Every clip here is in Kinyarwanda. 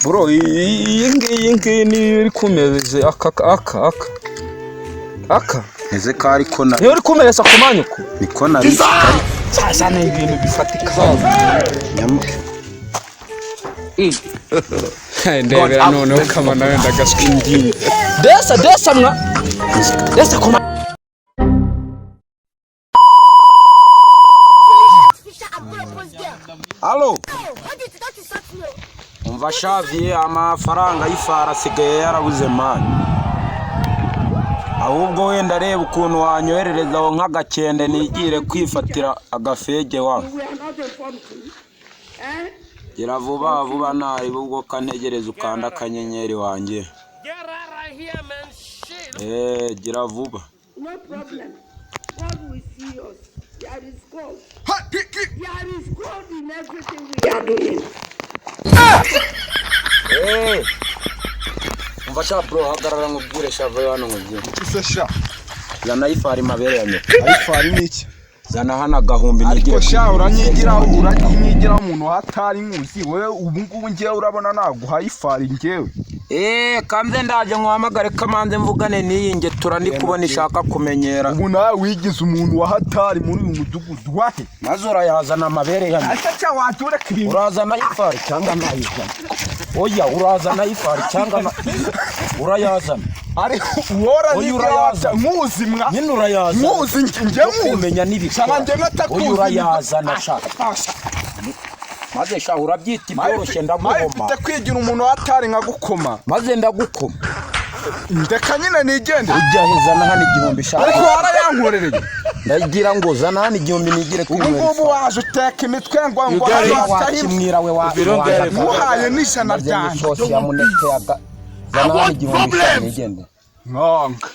bro iyi ngiyi ni kumeze aka ese kari kona yo uri kumeza kumanyuko ni kona sasa ni ibintu bifatika ndebera none kama nawe ndagaswa indini desa mwa desa kuma Allo umva Xavier amafaranga y'ifara sigaye yarabuze mani ahubwo wenda reba ukuntu wanyohererezaho nk'agakende nigire kwifatira agafege wa gira vuba nabi ubwo kantegereza ukanda akanyenyeri wanjye gira vuba no problem God will see us there is God in everything we are doing umva sha bro hagarara nkubwire Xavier hano nkubwire ise sha zana ifari mabere yanyu ayifari niki zana hana gahumbi nigire ariko sha uranyigira umuntu hatari nkuzi wewe ubu ngubu ngiye urabona naguha ifari ngewe kanze ndaje nkwamagare kamanze mvugane niyinge turandi kubona ishaka kumenyera ubu nawe wigize umuntu wa hatari muri uyu mudugudu wahe maze urayazana amabere yanyu acha wature kiri urazana ifari cyangwa nayizana oya urazana ifari cyangwa urayazana ari wora ni urayaza nkuzimwa nyine urayaza nkuzi nge kumenya nibikora oya urayazana shaka maze sha urabyita ibyoroshye ndaguhoma mfite kwigira umuntu hatari nka gukoma maze ndagukoma ndeka nyine nigende ujyahezana hano igihumbi shaka ariko warayankorereye ndagira ngo zana hano igihumbi nigire kwinywera ubu waje uteka imitwe ngo wakimwira we muhaye n'ijana ryanjye sose yamuneke zana hano igihumbi nigende nkonga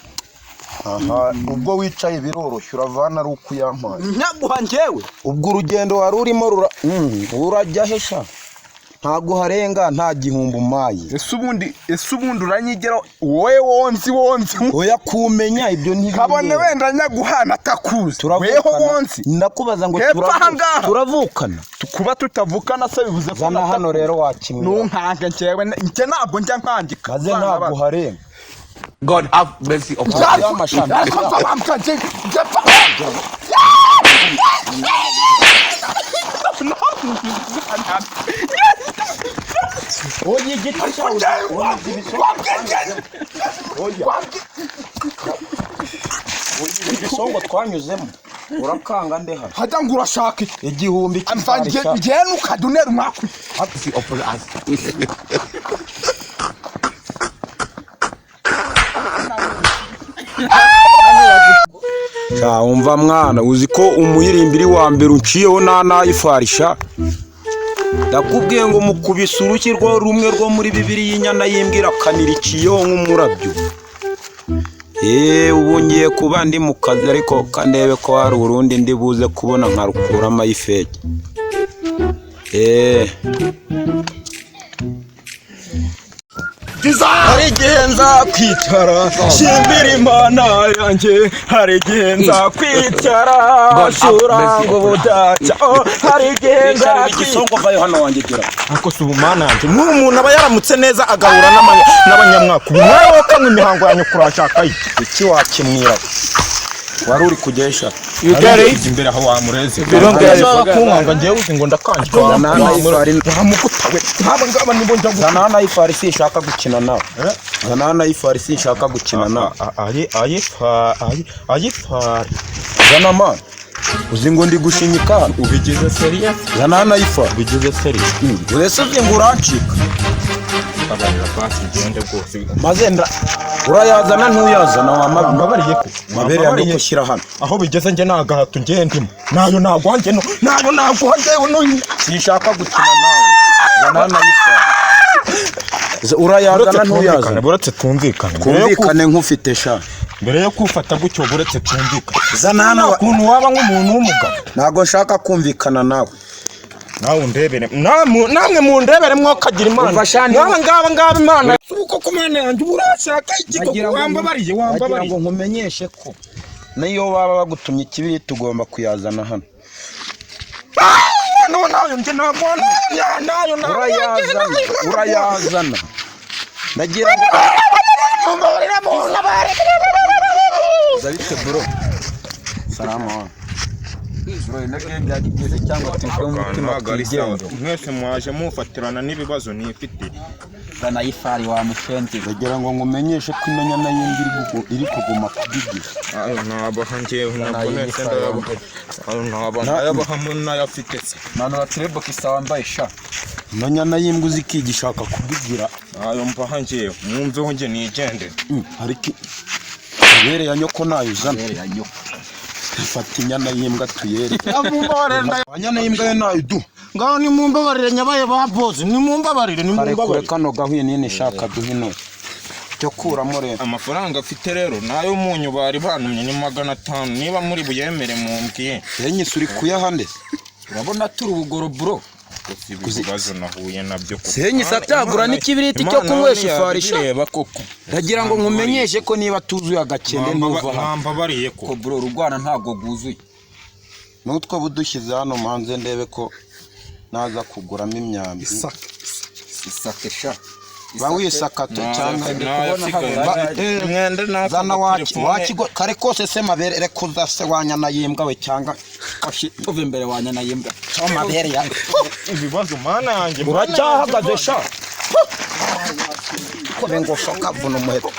ubwo wicaye biroroshye uravana ari uko uyampaye nyaguha ngewe ubwo urugendo wari urimo urajya hesha ntago harenga nta gihumbi umaye ese ubundi uranyigera wowe wonzi oya kumenya ibyo ntibyo kabone wenda nyaguhana atakuzi weho wonzi ndakubaza ngo turavukana kuba tutavukana se bivuze ko zana hano rero wakimwe ntunkange ngewe nge ntabwo njya nkangika kaze ntabwo harenga God have mercy upon ibisongo twanyuzemo urakanga nde hano hajya ngo urashaka igihumbi nge nukadunera umwakwe umva mwana uzi ko umuyirimbiri wa mbere unciyeho nanayifarisha ndakubwiye ngo mukubise uruki rwo rumwe rwo muri bibiri y'inyana yimbwira kanirikiyeho nk'umurabyo ubu ngiye kuba ndi mu kazi ariko kandebe ko hari urundi ndi buze kubona nkarukuramo ayifeke hari igihe nzakwicara shimbira imana yanjye hari igihe nzakwicara shura ngo budaca hari igihe igisongo vayo hano wanjye gira ako si ubumana yanjye nk'umuntu aba yaramutse neza agahura n'abanyamwaka ubu nawe wokamwe imihango yanyu kurashaka iki wakimwira wari uri kugesha imbere aho wamureze kunkanga ngewe uzi ngo ndakangika wamukutawe nk'aba ngaba nibo njya zana hano ayifari sinshaka gukina nawe zana hano ayifari sinshaka gukina nawe ayifari zana mani uzi ngo ndi gushinyika hano ubigize seriya zana hano ayifari ubigize seriya uretse uzi ngo urancika abarira basi ngende rwose maze urayazana ntuyazana wamabariye ko mabere yanjye gushyira hano aho bigeze nge nagahato ngendimo nayo nagwanjye sinshaka gukina nawe zana hano ayifari urayazana ntuyazana buretse twumvikane nk'ufite sha mbere yo kufata gutyo buretse twumvikane zana hano ukuntu waba nk'umuntu w'umugabo ntago nshaka kumvikana nawe nawe undebere namwe mundebere mwokagira imana nawe ngaba imana uko kumene yanjye urashaka iki ko wambabariye ngo nkumenyeshe ko niyo baba bagutumye ikibiri tugomba kuyazana hano no nayo nje nagwana nayo urayazana ndagira Zabite bro salama bro inake byageze cyangwa tishwe umutima kwigenga mwese mwaje mufatirana n'ibibazo nifite sana ifari wa mushenti ndagira ngo ngumenyeshe ko imenya nayindi iri kuguma kubigira ayo nabaha nje nabonetse ndayabaha ayo nabaha muna yafite nano batrebo kisawambaye sha imenya nayimbwa uzikigishaka kubigira ayo mpaha nje mwumveho nje nigende ariki yere ya nyoko nayuzana yere ya nyoko fata inyana yimbwa tuyere anyana yimbwa yo nayidu ngaho ni mumbabarire nyabaye baboze ni mumbabarire kano gahuye nene shaka duhino cyo kuramo rero amafaranga afite rero nayo munyu bari banumye ni 500 niba muri buyemere mumbwiye yenyise uri kuyahande urabona turi ubugoro bro kuzibazo nahuye nabyo koko senyise atyagura n'ikibiriti cyo kunywesha ifarisha ndagira ngo nkumenyeshe ko niba tuzuye agakende ntuva mpambabariye ko bro rugwana ntago guzuye nutwo budushyize hano manze ndebe ko naza kuguramo imyambi isake sha bawisakato cyangwa mwende zana wakigo kare kose se mabere kuza se wanyana yimbwa we cyangwa uve imbere wanyana yimbwa cyo mabere ya ibibazo mana yanjye uracyahagaze sha korengo shoka vuno muheto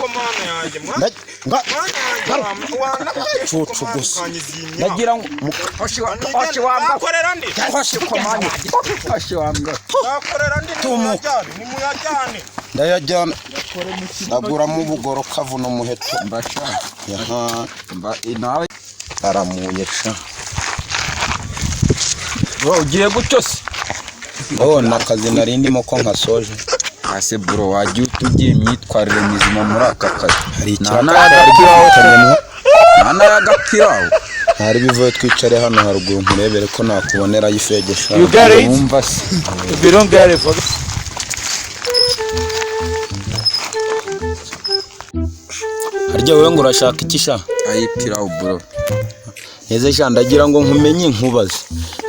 chuchu gusa ndagira ngo hoshi wambwa korera ndi hoshi komanya hoshi wambwa korera ndi ni muyajyane ndayajyana ndagura mu bugoro kavuno muheto mbasha yaha mba inawe aramuye sha bro ugiye gucyose ndabona akazi narindimo ko nkasoje ase bro wagiye utugiye imyitwarire mizima muri aka kazi hari icyakaraho nana yagapiraho hari bivuye twicare hano haruguru nkurebere ko nakubonera yifegesha umva se birongere for harya wewe ngo urashaka iki sha ayipiraho bro neze sha ndagira ngo nkumenye nkubaze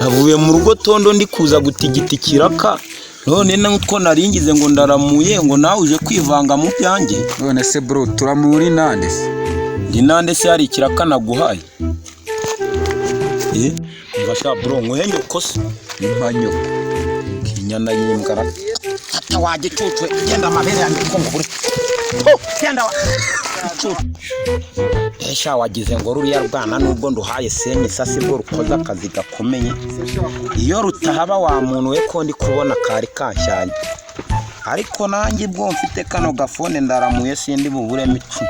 navuye mu rugo tondo ndi kuza gutigitikira ka none nuko naringize ngo ndaramuye ngo nawe uje kwivanga mu byanjye none se bro turamuri nande se ndi nande se hari kirakana guhaye ngashaka bro nkuhenye kose impanyo kinyana yimbwa ata waje cucwe genda mabere yanjye ko ngure genda esha wagize ngo ruriya rwana nubwo nduhaye senye sasi bwo rukoza akazi gakomeye iyo rutahaba wa muntu we ko ndi kubona kari kanshyanye ariko nanjye bwo mfite kano gafone ndaramuye sindi bubure micu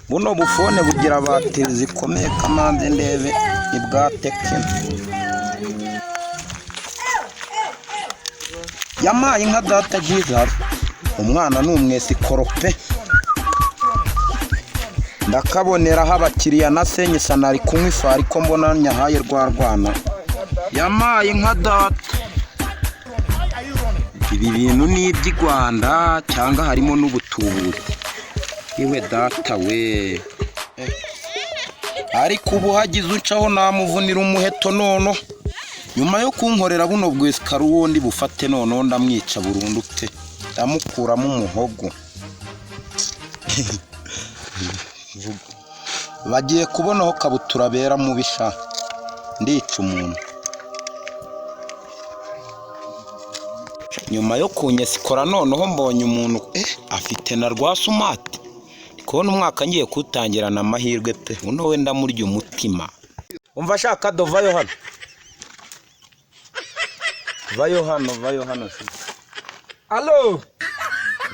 buno bufone bugira bateri zikomeye kamanze ndebe ibwa Tekno yamaye nka data Jesus umwana numwesi korope ndakaboneraho abakiriya na senye sanari kunywa ifari ko mbona nyahaye rwana yamaye nka data ibi bintu ni iby'i Rwanda cyangwa harimo n'ubutubuzi iwe data we ariko ubu hagize ucaho namuvunira umuheto nono nyuma yo kunkorera buno bwesikaru wundi bufate nono ndamwica burundu te ndamukuramo umuhogo bagiye kubonaho kabutura bera mu bisha ndica umuntu nyuma yo kunyesikora noneho mbonye umuntu afite na rwasumati kubona umwaka ngiye kutangirana amahirwe pe uno we ndamurya umutima umva shaka dovayo hano vayo hano allo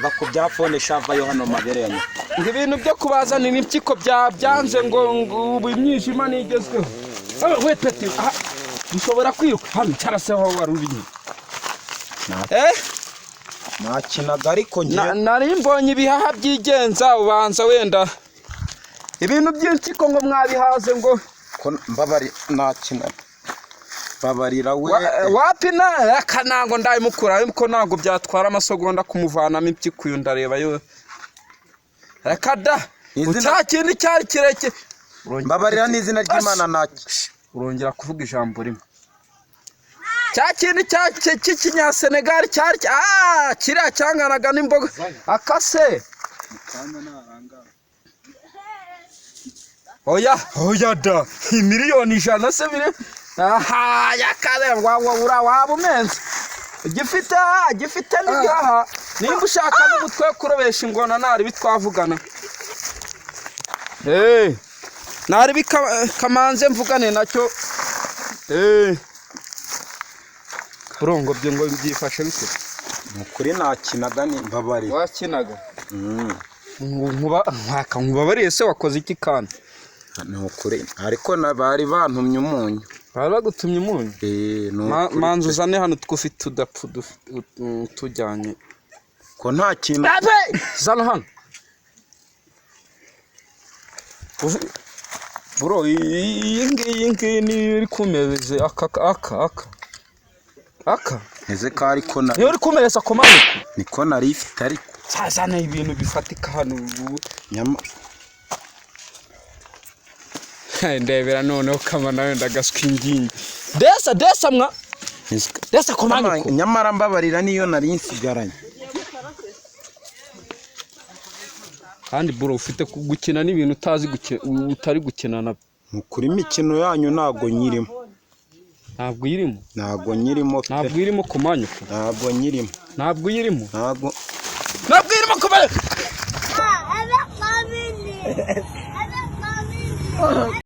bako byafone shavayo hano mabere yanyu ibintu byo kubazana impyiko byanze ngo ubu imyishima nigezweho we peti ushobora kwiruka hano cyaraseho waruriye nakinaga ariko ngiye nari mbonye ibihaha byigenza ubanza wenda ibintu by'impyiko ngo mwabihaze ngo mbabari nakina babarira we wapi na kanango ndayimukura ariko nago byatwara amasogonda kumuvanamo impyiko uyu ndareba yo reka da utakindi cyari kireke mbabarira n'izina ry'Imana naki urongera kuvuga ijambo rimwe cya kintu cy'ikinyasenegali cyari kiriya cyanganaga n'imboga akase oya da miliyoni 100 se biri yakare waba umenze gifite n'ibyaha nimba ushaka n'ubutwe kurobesha ingona nari bitwavugana nari bikamanze mvugane nacyo burongo bye ngo byifashe bite mukuri nakinaga ni mbabari wakinaga nkubabariye se wakoze iki kandi nukuri ariko nabari bantumye umunyu baragutumye umunyu manzu uzane hano twufite udapfu tujyanye ko nta kintu zana hano bro iyi ngiyi ni iri kumeze aka eze kari ko na yo uri kumereza komane niko nari ifite ariko zazana ibintu bifatika hano nyama ndebera noneho kama nawe ndagaswa ingingi desa mwa desa komane nyamara mbabarira niyo nari nsigaranye kandi bro ufite gukina n'ibintu utazi gukina utari gukina na mukuri imikino yanyu ntago nyirimo ntabwo irimo ntabwo irimo komanyuko ntabwo nyirimo ntabwo irimo ntabwo irimo komanyuko